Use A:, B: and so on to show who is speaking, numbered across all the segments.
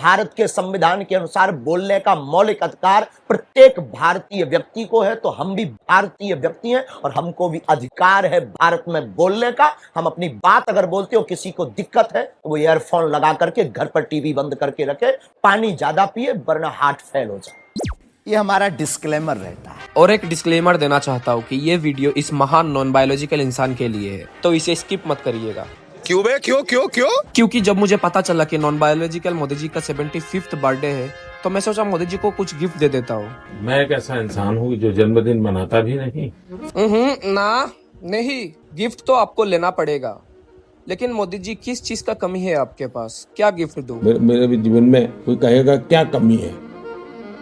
A: भारत के संविधान के अनुसार बोलने का मौलिक अधिकार प्रत्येक भारतीय व्यक्ति को है, तो हम भी भारतीय व्यक्ति हैं और हमको भी अधिकार है भारत में बोलने का। हम अपनी बात अगर बोलते हो, किसी को दिक्कत है तो वो ईयरफोन लगा करके घर पर टीवी बंद करके रखे, पानी ज्यादा पिए वरना हार्ट फेल हो जाए। ये हमारा डिस्क्लेमर रहता है।
B: और एक डिस्क्लेमर देना चाहता हूँ कि ये वीडियो इस महान नॉन बायोलॉजिकल इंसान के लिए है, तो इसे स्किप मत करिएगा।
C: क्यों बे? क्यों?
B: क्योंकि जब मुझे पता चला कि नॉन बायोलॉजिकल मोदी जी का 75th बर्थडे है, तो मैं सोचा मोदी जी को कुछ गिफ्ट दे देता हूँ।
D: मैं एक ऐसा इंसान हूँ जो जन्मदिन मनाता भी नहीं।
B: नहीं, गिफ्ट तो आपको लेना पड़ेगा। लेकिन मोदी जी, किस चीज का कमी है आपके पास? क्या गिफ्ट दूं?
D: मेरे भी जीवन में कोई कहेगा क्या कमी है,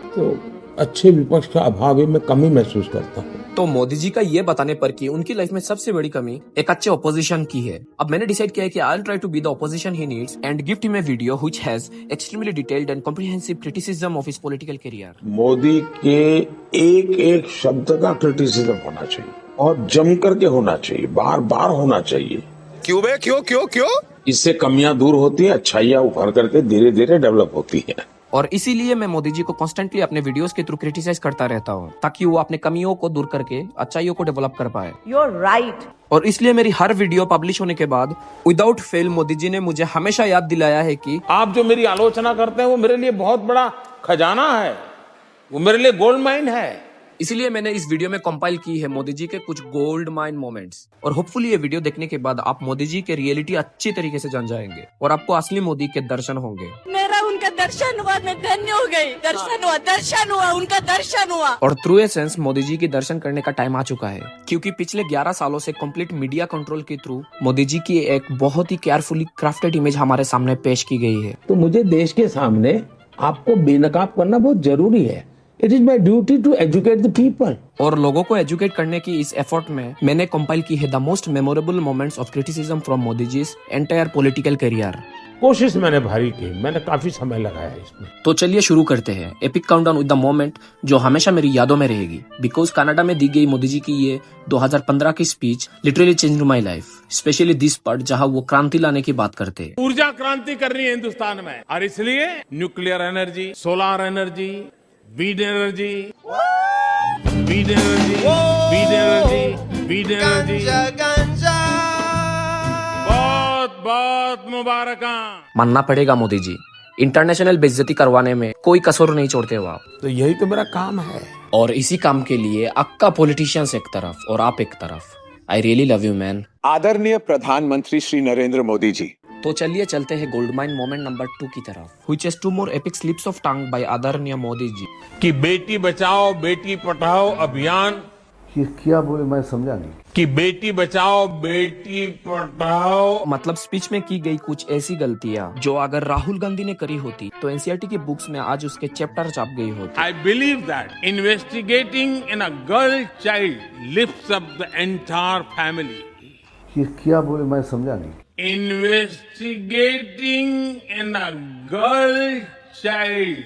D: तो अच्छे विपक्ष का अभाव ही मैं कमी महसूस करता हूँ।
B: तो मोदी जी का ये बताने पर कि उनकी लाइफ में सबसे बड़ी कमी एक अच्छे ऑपोजिशन की है। अब मैंने डिसाइड किया है कि I try to be the opposition he needs and gift him a video which has extremely detailed and comprehensive criticism of his political career.
E: Modi के एक शब्द का क्रिटिसिज्म होना चाहिए और जम करके होना चाहिए, बार बार होना चाहिए।
C: क्यों बे? क्यों?
E: इससे कमियां दूर होती है, अच्छाइयां उभर करके धीरे धीरे डेवलप होती है।
B: और इसीलिए मैं मोदी जी को कॉन्स्टेंटली अपने वीडियोस के थ्रू क्रिटिसाइज करता रहता हूँ, ताकि वो अपने कमियों को दूर करके अच्छाइयों को डेवलप कर पाए।
F: You're right.
B: और इसलिए मेरी हर वीडियो पब्लिश होने के बाद विदाउट फेल मोदी जी ने मुझे हमेशा याद दिलाया है कि
D: आप जो मेरी आलोचना करते हैं वो मेरे लिए बहुत बड़ा खजाना है, वो मेरे लिए गोल्ड माइन है।
B: इसलिए मैंने इस वीडियो में कंपाइल की है मोदी जी के कुछ गोल्ड माइन मोमेंट्स। और होपफुली ये वीडियो देखने के बाद आप मोदी जी के रियलिटी अच्छी तरीके से जान जाएंगे और आपको असली मोदी के दर्शन होंगे।
F: मेरा उनका दर्शन हुआ, मैं धन्य हो गई। दर्शन हुआ, उनका दर्शन हुआ।
B: और through a sense Modi ji की दर्शन करने का टाइम आ चुका है, क्योंकि पिछले 11 सालों से कंप्लीट मीडिया कंट्रोल के थ्रू मोदी जी की एक बहुत ही केयरफुली क्राफ्टेड इमेज हमारे सामने पेश की गई है।
D: तो मुझे देश के सामने आपको बेनकाब करना बहुत जरूरी है। It is my duty to educate the people.
B: और लोगों को एजुकेट करने की इस एफर्ट में मैंने कंपाइल की है the most memorable moments of criticism from Modi ji's entire political career.
D: कोशिश मैंने भारी की, मैंने काफी समय लगाया इसमें।
B: तो चलिए शुरू करते हैं epic countdown with the moment जो हमेशा मेरी यादों में रहेगी, बिकॉज कनाडा में दी गई मोदी जी की ये 2015 की speech literally changed my life, specially this part जहां वो क्रांति लाने की बात करते हैं।
D: ऊर्जा क्रांति करनी है हिंदुस्तान में, और इसलिए nuclear energy, solar energy, wind energy, बहुत मुबारक।
B: मानना पड़ेगा मोदी जी, इंटरनेशनल बेइज्जती करवाने में कोई कसर नहीं छोड़ते हो आप।
D: तो यही तो मेरा काम है।
B: और इसी काम के लिए अक्का पॉलिटिशियंस एक तरफ और आप एक तरफ। I really love you man.
C: आदरणीय प्रधानमंत्री श्री नरेंद्र मोदी जी।
B: तो चलिए चलते हैं गोल्ड माइन मोमेंट नंबर 2 की तरफ, which is 2 more epic slips of tongue by आदरणीय मोदी जी।
D: कि बेटी बचाओ बेटी पढ़ाओ अभियान,
G: ये क्या बोले मैं समझा नहीं।
D: कि बेटी बचाओ बेटी पढ़ाओ,
B: मतलब स्पीच में की गई कुछ ऐसी गलतियां जो अगर राहुल गांधी ने करी होती तो एनसीईआरटी की बुक्स में आज उसके चैप्टर छप गई होती।
D: I believe that investigating in a girl child lifts up the entire family.
G: ये क्या बोले मैं समझा नहीं।
D: Investigating in a girl child.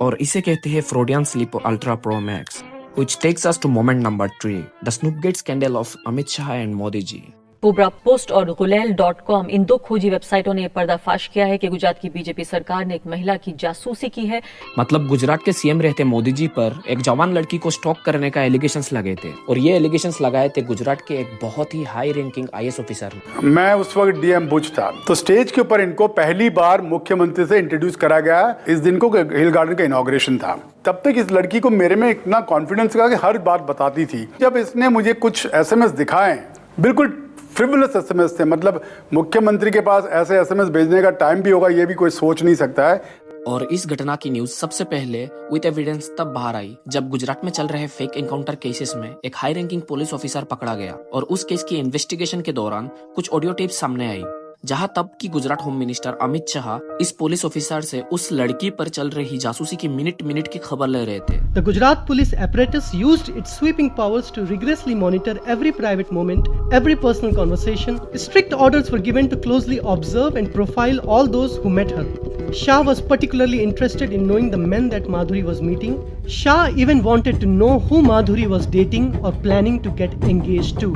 B: और इसे कहते हैं Freudian slip ultra pro max, which takes us to moment number 3, the Snoopgate scandal of Amit Shah and Modi ji.
H: Cobra post और गुलेल.com इन 2 खोजी वेबसाइटों ने पर्दाफाश किया है कि गुजरात की बीजेपी सरकार ने एक महिला की जासूसी की है।
B: मतलब गुजरात के सीएम रहते मोदी जी पर एक जवान लड़की को स्टॉक करने का एलिगेशंस लगे थे, और ये एलिगेशंस लगाए थे गुजरात के एक बहुत ही हाई रैंकिंग आईएएस ऑफिसर ने।
I: मैं उस वक्त डीएम भुज था, तो स्टेज के ऊपर इनको पहली बार मुख्यमंत्री से इंट्रोड्यूस करा गया। इस दिन को हिल गार्डन का इनॉग्रेशन था। तब तक इस लड़की को मेरे में इतना कॉन्फिडेंस था कि हर बात बताती थी। जब इसने मुझे कुछ एसएमएस दिखाए, बिल्कुल फ्रिवलस एसएमएस थे, मतलब मुख्यमंत्री के पास ऐसे एसएमएस भेजने का टाइम भी होगा ये भी कोई सोच नहीं सकता है।
B: और इस घटना की न्यूज सबसे पहले विद एविडेंस तब बाहर आई जब गुजरात में चल रहे फेक एनकाउंटर केसेस में एक हाई रैंकिंग पुलिस ऑफिसर पकड़ा गया, और उस केस की इन्वेस्टिगेशन के दौरान कुछ ऑडियो टेप्स सामने आई, जहां तब की गुजरात होम मिनिस्टर अमित शाह इस पुलिस ऑफिसर से उस लड़की पर चल रही जासूसी की मिनट की खबर ले रहे थे।
J: The Gujarat police apparatus used its sweeping powers to rigorously monitor every private moment, every personal conversation. Strict orders were given to closely observe and profile all those who met her. Shah was particularly interested in knowing the men that Madhuri was meeting. Shah even wanted to know who Madhuri was dating or planning to get engaged to.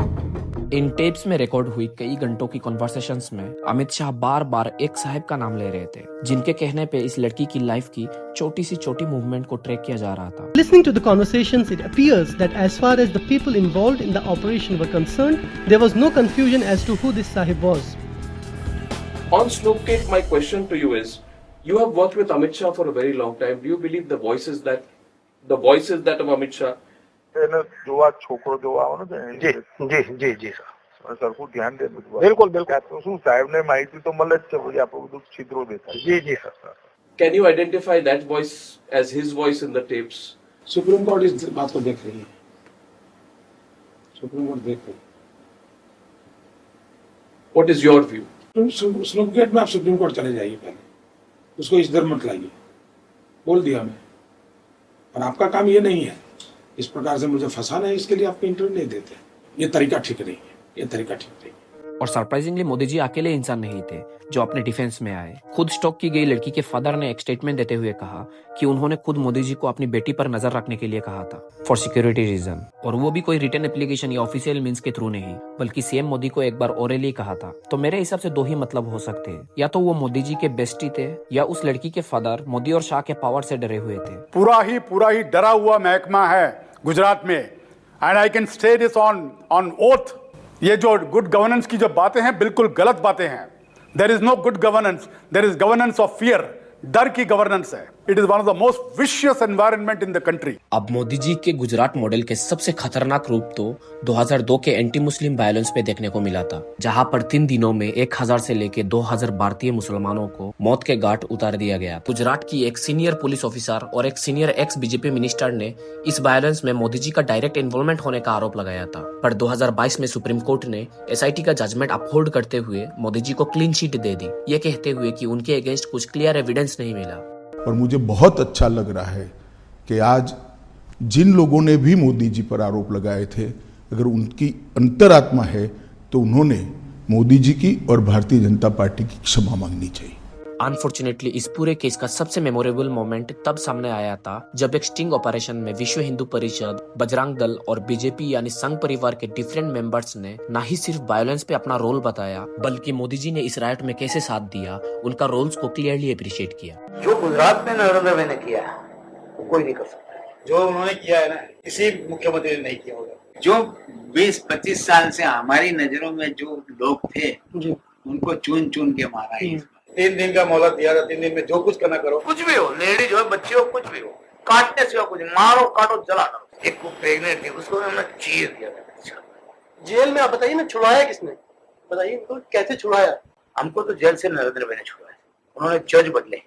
B: In tapes में record हुई कई घंटों की conversations में अमित शाह बार बार एक साहब का नाम ले रहे थे, जिनके कहने पे इस लड़की की लाइफ की छोटी सी छोटी मूवमेंट को ट्रैक किया जा रहा था।
J: Listening to the conversations, it appears that as far as the people involved in the operation were concerned, there was no confusion as to who this Sahib was.
K: On Snowcake, my question to you is, you have worked with Amit Shah for a very long time. Do you believe the voices that of Amit Shah?
L: जो आज छोकरो जो आओ ना जी जी जी जी sir sir को ध्यान दे बिल्कुल बिल्कुल तो શું સાહેબ ને માહિતી તો મળે જ છે પછી આપણો બધું છિદ્રો દેખાય जी जी sir
K: Can you identify that voice as his voice in the tapes?
D: Supreme court इस बात को देख रही है, सुप्रीम कोर्ट देख रही है।
K: What is your view?
D: स्नोकेट में आप सुप्रीम कोर्ट चले जाइए, पहले उसको इस दर मत लाइए, बोल दिया मैं। और आपका काम ये नहीं है इस प्रकार से मुझे फंसाना है, इसके लिए आपको इंटरव्यू नहीं देते। ये तरीका ठीक नहीं है, ये तरीका ठीक नहीं है।
B: और सरप्राइजिंगली मोदी जी अकेले इंसान नहीं थे जो अपने डिफेंस में आए। खुद स्टॉक की गई लड़की के फादर ने एक स्टेटमेंट देते हुए कहा कि उन्होंने खुद मोदी जी को अपनी बेटी पर नजर रखने के लिए कहा था फॉर सिक्योरिटी रीजन, और वो भी कोई रिटर्न एप्लीकेशन या ऑफिशियल मींस के थ्रू नहीं, बल्कि सीएम मोदी को एक बार ओरली कहा था। तो मेरे हिसाब से दो ही मतलब हो सकते हैं, या तो वो मोदी जी के बेस्टी थे या उस लड़की के फादर मोदी और शाह के पावर से डरे हुए थे। पूरा
I: ही डरा हुआ महकमा है गुजरात में, and I can say this on oath. ये जो गुड गवर्नेंस की जो बातें हैं बिल्कुल गलत बातें हैं। There is no good governance, there is governance of fear, डर की गवर्नेंस है। It is one of the most vicious environment in the country.
B: अब मोदी जी के गुजरात मॉडल के सबसे खतरनाक रूप तो 2002 के एंटी मुस्लिम वायलेंस पे देखने को मिला था, जहां पर 3 दिनों में 1000 से लेके 2000 भारतीय मुसलमानों को मौत के घाट उतार दिया गया। गुजरात की एक सीनियर पुलिस ऑफिसर और एक सीनियर एक्स बीजेपी मिनिस्टर ने इस वायलेंस में मोदी जी का डायरेक्ट इन्वॉल्वमेंट होने का आरोप लगाया था, पर 2022 में सुप्रीम कोर्ट ने एसआईटी का जजमेंट अपहोल्ड करते हुए मोदी जी को क्लीन चिट दे दी, ये कहते हुए कि उनके अगेंस्ट कुछ क्लियर एविडेंस नहीं मिला।
M: और मुझे बहुत अच्छा लग रहा है कि आज जिन लोगों ने भी मोदी जी पर आरोप लगाए थे, अगर उनकी अंतरात्मा है तो उन्होंने मोदी जी की और भारतीय जनता पार्टी की क्षमा मांगनी चाहिए।
B: अनफॉर्चुनेटली इस पूरे केस का सबसे मेमोरेबल मोमेंट तब सामने आया था जब एक स्टिंग ऑपरेशन में विश्व हिंदू परिषद, बजरंग दल और बीजेपी यानी संघ परिवार के डिफरेंट मेंबर्स ने न ही सिर्फ वायलेंस पे अपना रोल बताया, बल्कि मोदी जी ने इस राइट में कैसे साथ दिया, उनका रोल्स को क्लियरली अप्रिशिएट किया।
L: जो गुजरात में नरेंद्र भाई ने किया वो कोई नहीं कर सकता।
N: जो उन्होंने किया है ना, किसी मुख्यमंत्री ने नहीं किया होगा। जो 20-25 साल से हमारी नजरों में जो लोग थे उनको चुन चुन के मारा है। 3 दिन का मोहलत दिया था, 3 दिन में जो कुछ करना करो, कुछ भी हो, लेडीज हो, बच्चे हो, कुछ भी हो, काटने से कुछ, मारो काटो जला दो। एक को प्रेग्नेंट थी, उसको हमने चीर दिया था जेल में। आप बताइए ना, छुड़वाया किसने? बताइए तो कैसे छुड़वाया? हमको तो जेल से नरेंद्र भाई ने छुड़वाया। उन्होंने जज बदले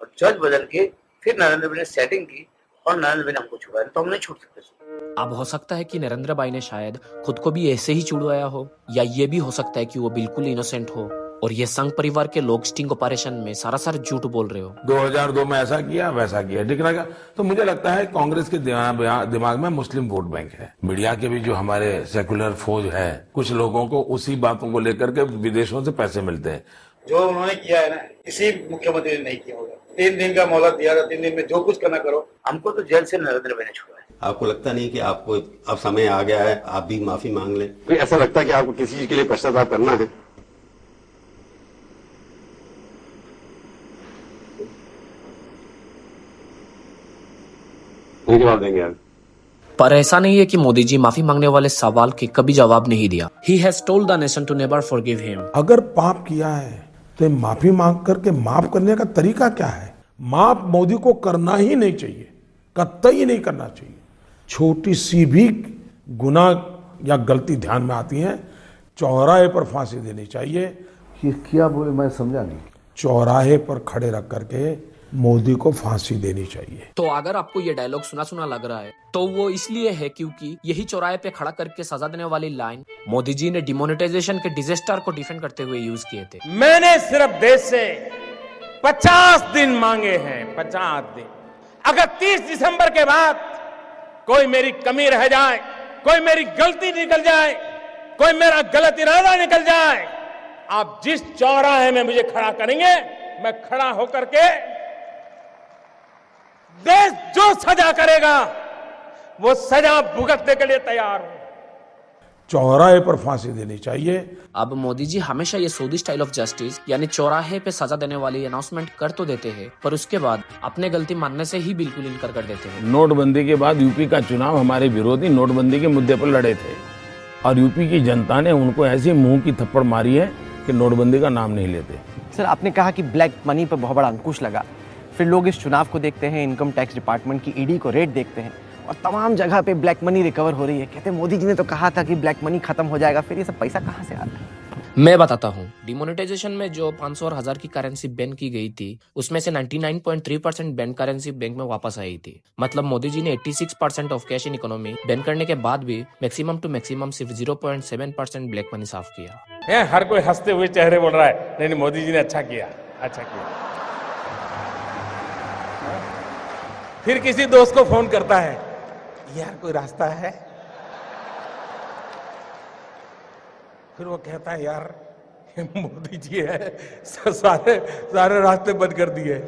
N: और जज बदल के फिर नरेंद्र भाई ने सेटिंग की और नरेंद्र भाई ने हमको छुड़वाया, तो हम नहीं छूट सकते।
B: अब हो सकता है कि नरेंद्र भाई ने शायद खुद को भी ऐसे ही छुड़वाया हो, या ये भी हो सकता है कि वो बिल्कुल इनोसेंट हो और ये संघ परिवार के लोग स्टिंग ऑपरेशन में सरासर झूठ बोल रहे हो।
D: 2002 में ऐसा किया वैसा किया, ठीक लगा। तो मुझे लगता है कांग्रेस के दिमाग में मुस्लिम वोट बैंक है। मीडिया के भी जो हमारे सेकुलर फौज है, कुछ लोगों को उसी बातों को लेकर के विदेशों से पैसे मिलते हैं।
N: जो उन्होंने किया है ना, किसी मुख्यमंत्री ने नहीं किया होगा। 3 दिन का मोहलत दिया था, 3 दिन में जो कुछ करना करो। हमको तो जेल से नरेंद्र भाई ने छुड़वाया।
O: आपको लगता नहीं कि आपको अब समय आ गया है, आप भी माफी मांग लें?
P: ऐसा लगता है कि आपको किसी चीज के लिए पश्चाताप करना है? जवाब देंगे आप।
B: पर ऐसा नहीं है कि मोदी जी माफी मांगने वाले सवाल के कभी जवाब नहीं दिया। He has told the nation to never forgive him.
D: अगर पाप किया है तो माफी मांग करके माफ करने का तरीका क्या है? माफ मोदी को करना ही नहीं चाहिए, कतई नहीं करना चाहिए। छोटी सी भी गुनाह या गलती ध्यान में आती है, चौराहे पर फांसी देनी चाहिए।
G: ये क्या बोले, मैं समझा नहीं।
D: चौराहे पर खड़े रख करके मोदी को फांसी देनी चाहिए।
B: तो अगर आपको ये डायलॉग सुना लग रहा है तो वो इसलिए है क्योंकि यही चौराहे पे खड़ा करके सजा देने वाली लाइन मोदी जी ने डिमोनेटाइजेशन के डिजास्टर को डिफेंड करते हुए यूज किए थे।
Q: मैंने सिर्फ देश से 50 दिन मांगे हैं, 50 दिन। अगर 30 दिसंबर के बाद कोई मेरी कमी रह जाए, कोई मेरी गलती निकल जाए, कोई मेरा गलत इरादा निकल जाए, आप जिस चौराहे में मुझे खड़ा करेंगे, मैं खड़ा होकर के देश जो सजा करेगा वो सजा भुगतने के लिए तैयार हूं।
D: चौराहे पर फांसी देनी चाहिए।
B: अब मोदी जी हमेशा ये सऊदी स्टाइल ऑफ जस्टिस यानी चौराहे पे सजा देने वाली अनाउंसमेंट कर तो देते हैं, पर उसके बाद अपने गलती मानने से ही बिल्कुल इनकार कर देते हैं।
R: नोटबंदी के बाद यूपी का चुनाव हमारे विरोधी नोटबंदी के मुद्दे पर लड़े थे और यूपी की जनता ने उनको ऐसी मुंह की थप्पड़ मारी है कि नोटबंदी का नाम नहीं लेते।
S: सर, आपने कहा कि ब्लैक मनी पर बहुत बड़ा अंकुश लगा, फिर लोग इस चुनाव को देखते हैं, इनकम टैक्स डिपार्टमेंट की ईडी को रेड देखते हैं और तमाम जगह पे ब्लैक मनी रिकवर हो रही है। कहते हैं मोदी जी ने तो कहा था कि ब्लैक मनी खत्म हो जाएगा, फिर ये सब पैसा कहाँ से आ रहा है?
B: मैं बताता हूँ। डिमोनेटाइजेशन में जो 500 और 1000 की करेंसी बैन की गई थी, उसमें से 99.3% बैन करेंसी बैंक में वापस आई थी। मतलब मोदी जी ने 86% of cash in economy ban करने के बाद भी मैक्सिमम टू मैक्सिमम सिर्फ 0.7% ब्लैक मनी साफ किया।
Q: हर कोई हंसते हुए चेहरे बोल रहा है नहीं मोदी जी ने अच्छा किया, अच्छा किया। फिर किसी दोस्त को फोन करता है, यार कोई रास्ता है? फिर वो कहता है यार मोदी जी है, सारे रास्ते बंद कर दिए।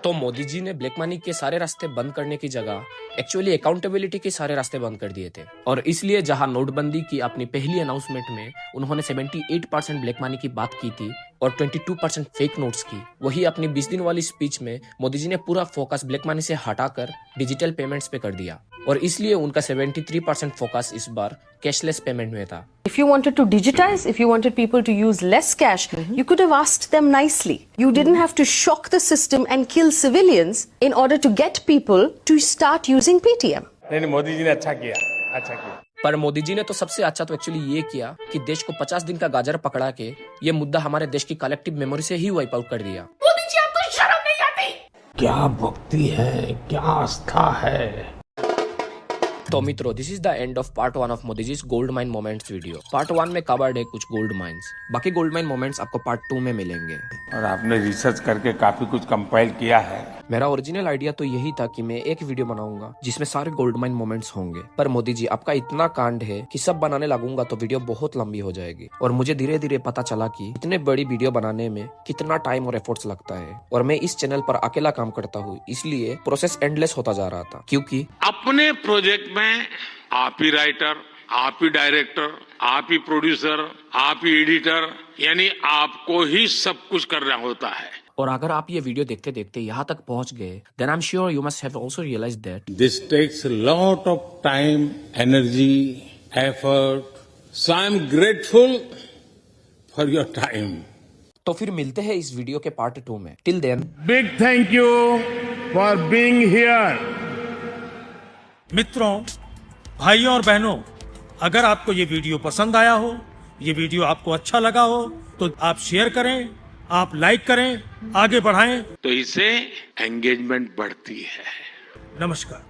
B: तो मोदी जी ने ब्लैक मनी के सारे रास्ते बंद करने की जगह एक्चुअली अकाउंटेबिलिटी के सारे रास्ते बंद कर दिए थे। और इसलिए जहां नोटबंदी की अपनी पहली अनाउंसमेंट में उन्होंने 78% ब्लैक मनी की बात की थी और 22% फेक नोट्स की, वही अपनी 20 दिन वाली स्पीच में मोदी जी ने पूरा फोकस ब्लैक मनी से हटाकर डिजिटल पेमेंट्स पे कर दिया और इसलिए उनका 73% फोकस इस बार कैशलेस पेमेंट में था।
T: If you wanted to digitize, if you wanted people to use less cash, you could have asked them nicely. You didn't have to shock the system and kill civilians in order to get people to start using Paytm.
Q: नहीं मोदी जी ने अच्छा किया, अच्छा किया।
B: पर मोदी जी ने तो सबसे अच्छा तो एक्चुअली ये किया कि देश को 50 दिन का गाजर पकड़ा के ये मुद्दा हमारे देश की कलेक्टिव मेमोरी से ही वाइप आउट कर दिया।
F: मोदी जी आपको शर्म नहीं आती?
D: क्या भक्ति है, क्या आस्था है।
B: तो मित्रों, this is the end of part 1 of Modi ji gold mine moments video. Part 1 में कवर्ड है कुछ गोल्ड माइंस, बाकी गोल्ड माइन मोमेंट्स आपको पार्ट 2 में मिलेंगे।
R: और आपने रिसर्च करके काफी कुछ कंपाइल किया है।
B: मेरा ओरिजिनल आइडिया तो यही था कि मैं एक वीडियो बनाऊंगा जिसमें सारे गोल्ड माइन मोमेंट्स होंगे, पर मोदी जी आपका इतना कांड है कि सब बनाने लगूंगा तो वीडियो बहुत लंबी हो जाएगी। और मुझे धीरे धीरे पता चला कि इतने बड़ी वीडियो बनाने में कितना टाइम और एफर्ट्स लगता है और मैं इस चैनल पर अकेला काम करता हूँ, इसलिए प्रोसेस एंडलेस होता जा रहा था। क्योंकि
Q: अपने प्रोजेक्ट में आप ही राइटर, आप ही डायरेक्टर, आप ही प्रोड्यूसर, आप ही एडिटर, यानी आपको ही सब कुछ करना होता है।
B: और अगर आप ये वीडियो देखते देखते यहाँ तक पहुँच गए, then I'm sure you must have also realized that
R: This takes a lot of time, energy, effort. So I'm grateful for your time.
B: तो फिर मिलते हैं इस वीडियो के पार्ट 2 में। Till then,
Q: Big thank you for being here.
U: मित्रों, भाइयों और बहनों, अगर आपको ये वीडियो पसंद आया हो, ये वीडियो आपको अच्छा लगा हो, तो आप शेयर करें, आप लाइक करें, आगे बढ़ाएं।
Q: तो इससे एंगेजमेंट बढ़ती है।
U: नमस्कार।